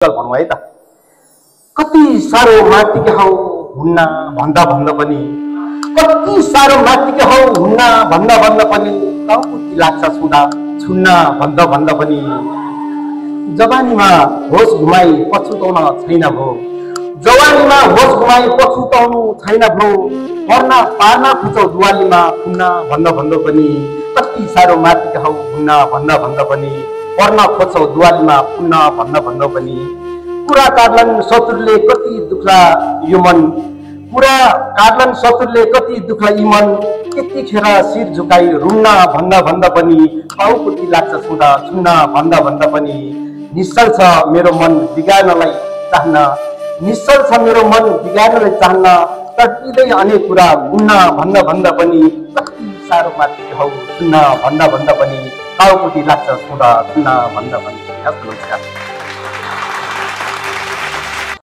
भनौँ है त। कति साह्रो माथिके हौ हुन्न भन्दा भन्दा पनि, कति साह्रो माथिके हौ हुन्न भन्दा भन्दा पनि, टाउकुटी लाग्छ छुँदा छुन्न भन्दा भन्दा पनि। जवानीमा होस घुमाई पछुताउन छैन भो, जवानीमा होस घुमाई पछुताउनु छैन भो, पर्न पार्न खुचौ दुवालीमा पुन्न भन्दा भन्दा पनि। कति साह्रो माथिके हौ हुन्न भन्दा भन्दा पनि, पर्न खोज्छौ दुवालीमा पुन्न भन्दा भन्दा पनि। कुरा काट्लन शत्रुले कति दुख्ला यो मन, कुरा काट्लन शत्रुले कति दुख्ला यी मन, यतिखेर शिर झुकाई रुन्न भन्दा भन्दा पनि, टाउकुटी लाग्छ छुँदा छुन्न भन्दा भन्दा पनि। निश्चल छ मेरो मन बिगार्नलाई चाहन्न, निश्चल छ मेरो मन बिगार्नलाई चाहन्न, तर्किँदै अनेक कुरा गुन्न भन्दा भन्दा पनि। कति साह्रो माथि हौ सुन्न भन्दा भन्दा पनि, टाउकुटी लाग्छ छुँदा छुन्न भन्दा भन्दा।